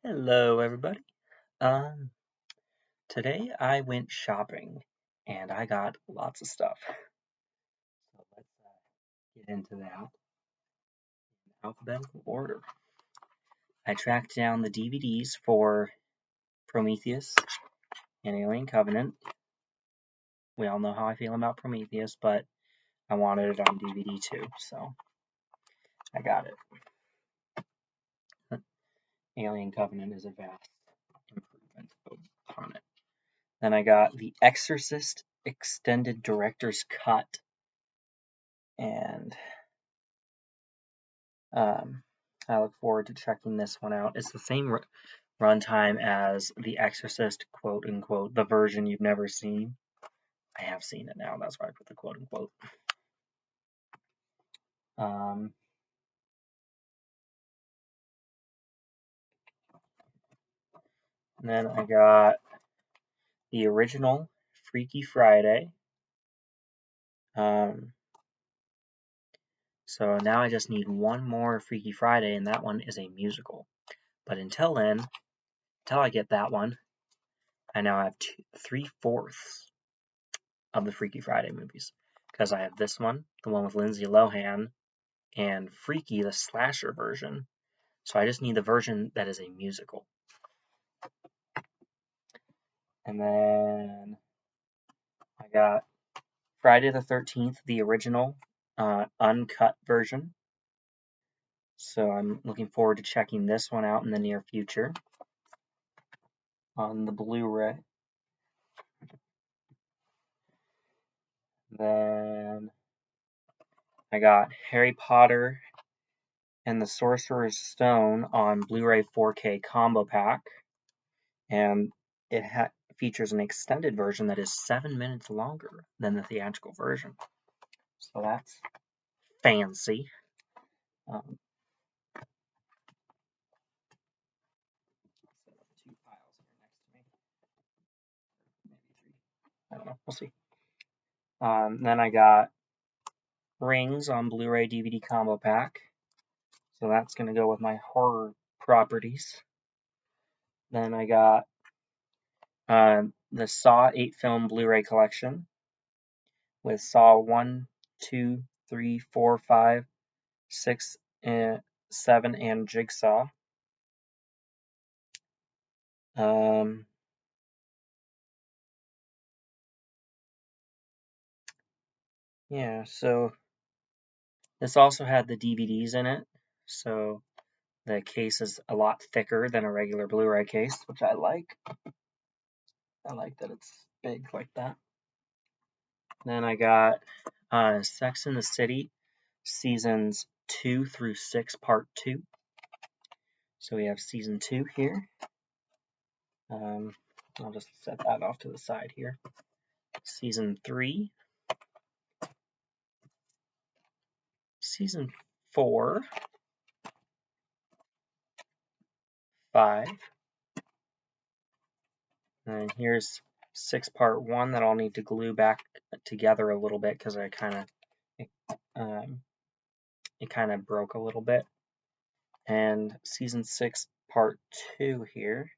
Hello, everybody. Um, Today I went shopping and I got lots of stuff. So let's get into that in alphabetical order. I tracked down the DVDs for Prometheus and Alien Covenant. We all know how I feel about Prometheus, but I wanted it on DVD too, so I got it. Alien Covenant is a vast improvement upon it. Then I got The Exorcist Extended Director's Cut, and I look forward to checking this one out. It's the same runtime as The Exorcist, quote unquote, the version you've never seen. I have seen it now, that's why I put the quote unquote. And then I got the original Freaky Friday. So now I just need one more Freaky Friday, and that one is a musical. But until then, until I get that one, I now have 3/4 of the Freaky Friday movies. Because I have this one, the one with Lindsay Lohan, and Freaky, the slasher version. So I just need the version that is a musical. And then I got Friday the 13th, the original uncut version. So I'm looking forward to checking this one out in the near future on the Blu-ray. Then I got Harry Potter and the Sorcerer's Stone on Blu-ray 4K combo pack. And it features an extended version that is 7 minutes longer than the theatrical version. So that's fancy. Two piles here next to me. Maybe three. I don't know. We'll see. Then I got Rings on Blu-ray DVD combo pack. So that's going to go with my horror properties. Then I got the Saw 8 film Blu-ray collection with Saw 1, 2, 3, 4, 5, 6, 7, and Jigsaw. Yeah, so this also had the DVDs in it, so the case is a lot thicker than a regular Blu-ray case, which I like. I like that it's big like that. Then I got Sex and the City, seasons 2 through 6, part 2. So we have season 2 here. I'll just set that off to the side here. Season 3. Season 4. 5. And here's 6 part 1 that I'll need to glue back together a little bit because it kind of broke a little bit. And season 6 part 2 here.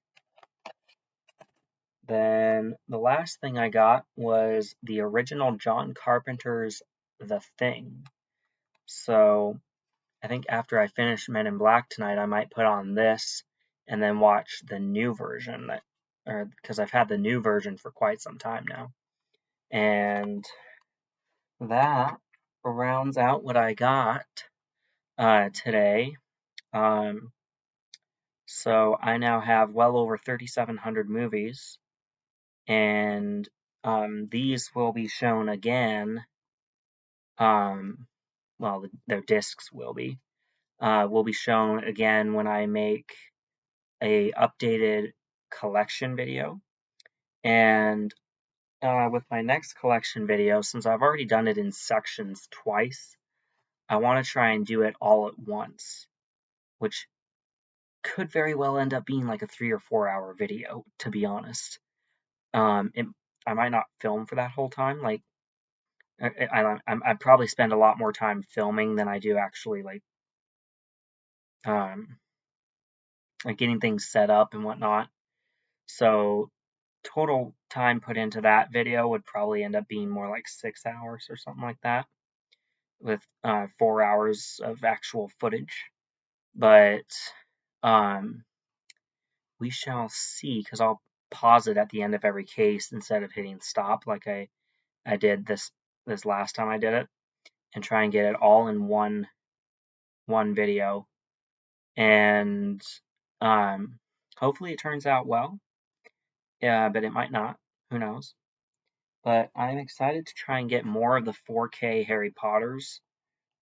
Then the last thing I got was the original John Carpenter's The Thing. So I think after I finish Men in Black tonight, I might put on this and then watch the new version, because I've had the new version for quite some time now. And that rounds out what I got today. So I now have well over 3,700 movies, and these will be shown again. Well, their discs will be shown again when I make a updated collection video. And with my next collection video, since I've already done it in sections twice, I want to try and do it all at once, which could very well end up being like a 3 or 4 hour video, to be honest. I might not film for that whole time. Like, I probably spend a lot more time filming than I do actually like like getting things set up and whatnot. So total time put into that video would probably end up being more like 6 hours or something like that, with 4 hours of actual footage. But we shall see, because I'll pause it at the end of every case instead of hitting stop like I did this last time I did it, and try and get it all in one video. And hopefully it turns out well. Yeah, but it might not. Who knows? But I'm excited to try and get more of the 4K Harry Potters,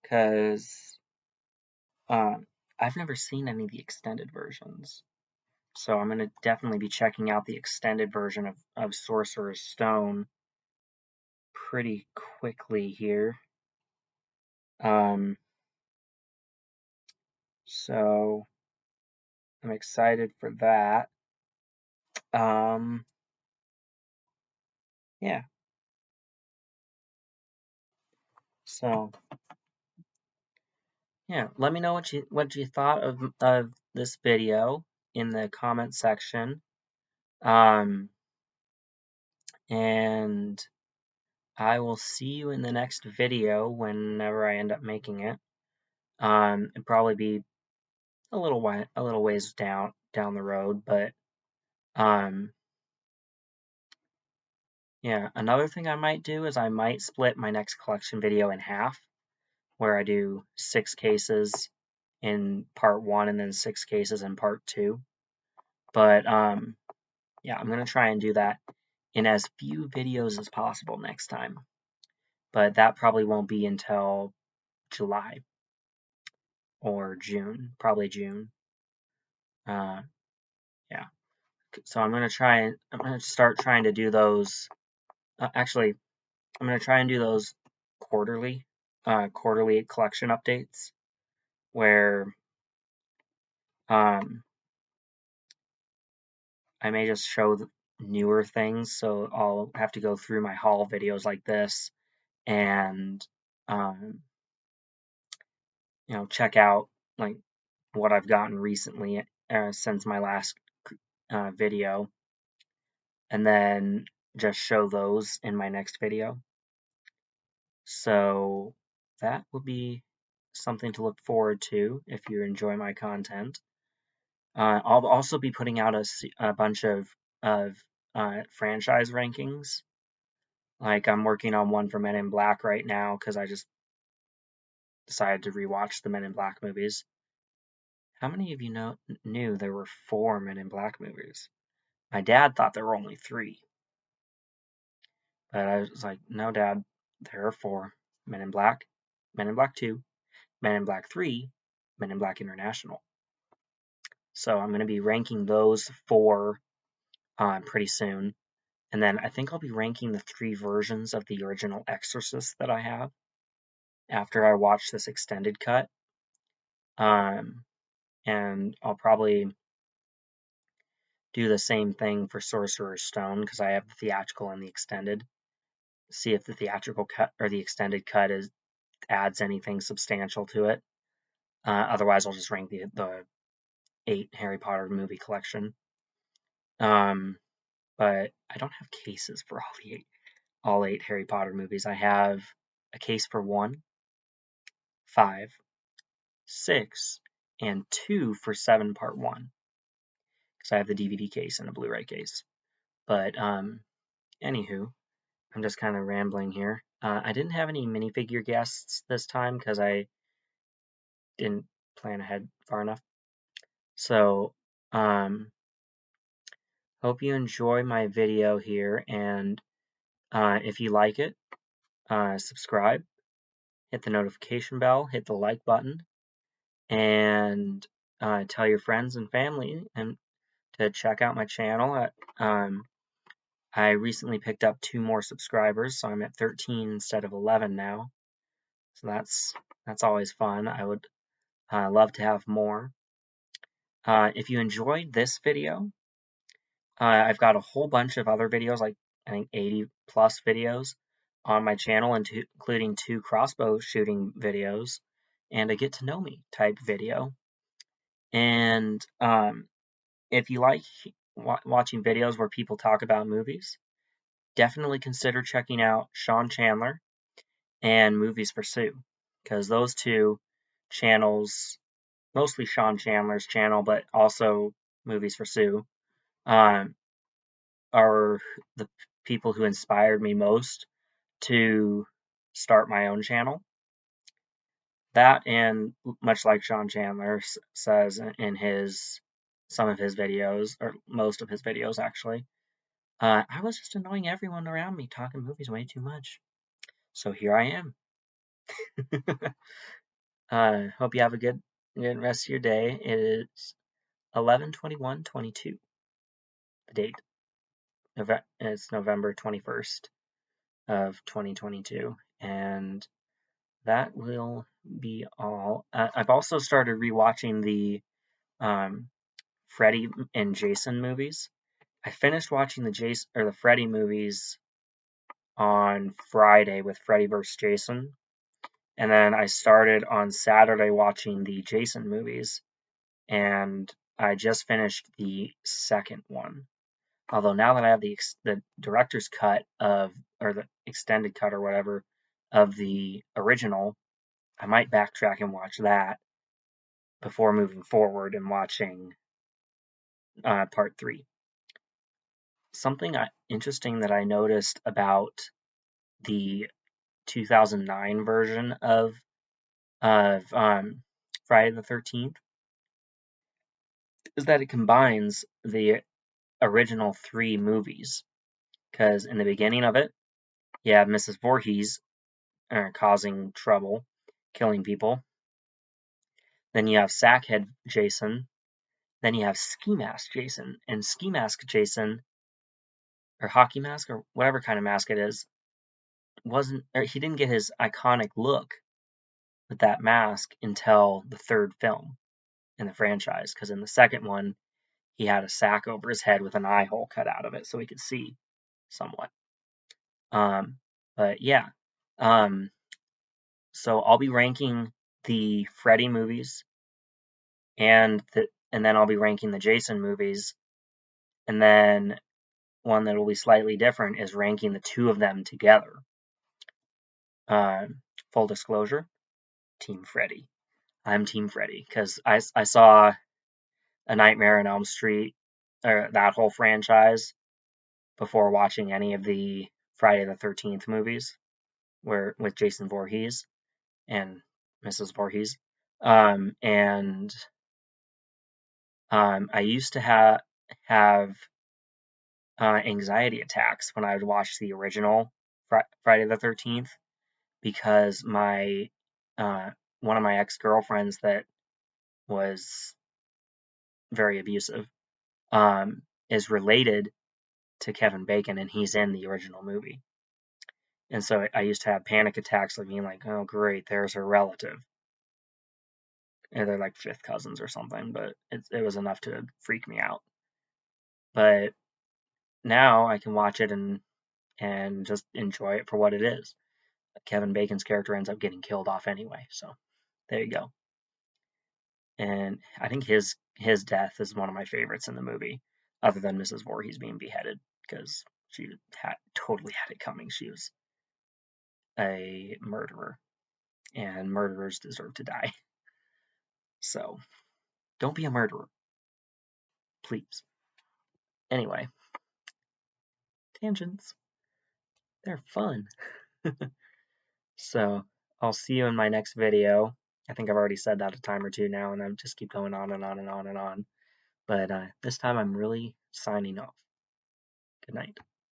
because I've never seen any of the extended versions. So I'm going to definitely be checking out the extended version of Sorcerer's Stone pretty quickly here. So I'm excited for that. Yeah. So yeah, let me know what you thought of this video in the comment section. And I will see you in the next video whenever I end up making it. It'd probably be a little ways down the road, but yeah. Another thing I might do is I might split my next collection video in half, where I do 6 cases in part 1 and then 6 cases in part 2. But yeah, I'm gonna try and do that in as few videos as possible next time. But that probably won't be until July or June, probably June. Yeah. So I'm gonna start trying to do those. Actually, I'm gonna try and do those quarterly collection updates, where I may just show the newer things. So I'll have to go through my haul videos like this and check out like what I've gotten recently since my last video, and then just show those in my next video. So that will be something to look forward to if you enjoy my content. I'll also be putting out a bunch of franchise rankings. Like I'm working on one for Men in Black right now because I just decided to rewatch the Men in Black movies. How many of you knew there were 4 Men in Black movies? My dad thought there were only 3. But I was like, no, Dad, there are 4. Men in Black, Men in Black 2, Men in Black 3, Men in Black International. So I'm going to be ranking those 4 pretty soon. And then I think I'll be ranking the 3 versions of the original Exorcist that I have after I watch this extended cut. And I'll probably do the same thing for Sorcerer's Stone, because I have the theatrical and the extended. See if the theatrical cut or the extended cut adds anything substantial to it. Otherwise, I'll just rank the 8 Harry Potter movie collection. But I don't have cases for all 8 Harry Potter movies. I have a case for 1, 5, 6, and 2 for 7 part 1. Because I have the DVD case and a Blu-ray case. But anywho, I'm just kind of rambling here. I didn't have any minifigure guests this time because I didn't plan ahead far enough. So, hope you enjoy my video here, and if you like it, subscribe, hit the notification bell, hit the like button, and tell your friends and family and to check out my channel. I recently picked up 2 more subscribers, so I'm at 13 instead of 11 now. So that's always fun. I would love to have more. If you enjoyed this video, I've got a whole bunch of other videos, like I think 80 plus videos on my channel, including 2 crossbow shooting videos and a get to know me type video. And if you like watching videos where people talk about movies, definitely consider checking out Sean Chandler and Movies for Sue, because those two channels, mostly Sean Chandler's channel, but also Movies for Sue, um, are the people who inspired me most to start my own channel. That, and much like Sean Chandler says in some of his videos, or most of his videos actually, I was just annoying everyone around me talking movies way too much. So here I am. Hope you have a good rest of your day. It is 11/21/22. The date. It's November 21st of 2022, and that will be all. I've also started rewatching the Freddy and Jason movies. I finished watching the Freddy movies on Friday with Freddy vs. Jason, and then I started on Saturday watching the Jason movies, and I just finished the second one. Although now that I have the director's cut or the extended cut or whatever of the original, I might backtrack and watch that before moving forward and watching part 3. Something interesting that I noticed about the 2009 version of Friday the 13th is that it combines the original 3 movies. Because in the beginning of it, you have Mrs. Voorhees causing trouble, killing people. Then you have Sackhead Jason. Then you have Ski Mask Jason. And Ski Mask Jason, or Hockey Mask, or whatever kind of mask it is, he didn't get his iconic look with that mask until the 3rd film in the franchise. Because in the second one, he had a sack over his head with an eye hole cut out of it so he could see somewhat. But yeah. So I'll be ranking the Freddy movies and then I'll be ranking the Jason movies. And then one that will be slightly different is ranking the 2 of them together. Full disclosure, Team Freddy. I'm Team Freddy because I saw A Nightmare on Elm Street, or that whole franchise, before watching any of the Friday the 13th movies with Jason Voorhees and Mrs. Voorhees. And I used to have anxiety attacks when I would watch the original Friday the 13th because one of my ex-girlfriends that was very abusive is related to Kevin Bacon, and he's in the original movie. And so I used to have panic attacks of being like, oh great, there's her relative. And they're like 5th cousins or something, but it was enough to freak me out. But now I can watch it and just enjoy it for what it is. Kevin Bacon's character ends up getting killed off anyway, so there you go. And I think his death is one of my favorites in the movie, other than Mrs. Voorhees being beheaded, because she totally had it coming. She was a murderer, and murderers deserve to die. So don't be a murderer, please. Anyway, tangents. They're fun. So I'll see you in my next video. I think I've already said that a time or two now, and I just keep going on and on and on and on. But this time I'm really signing off. Good night.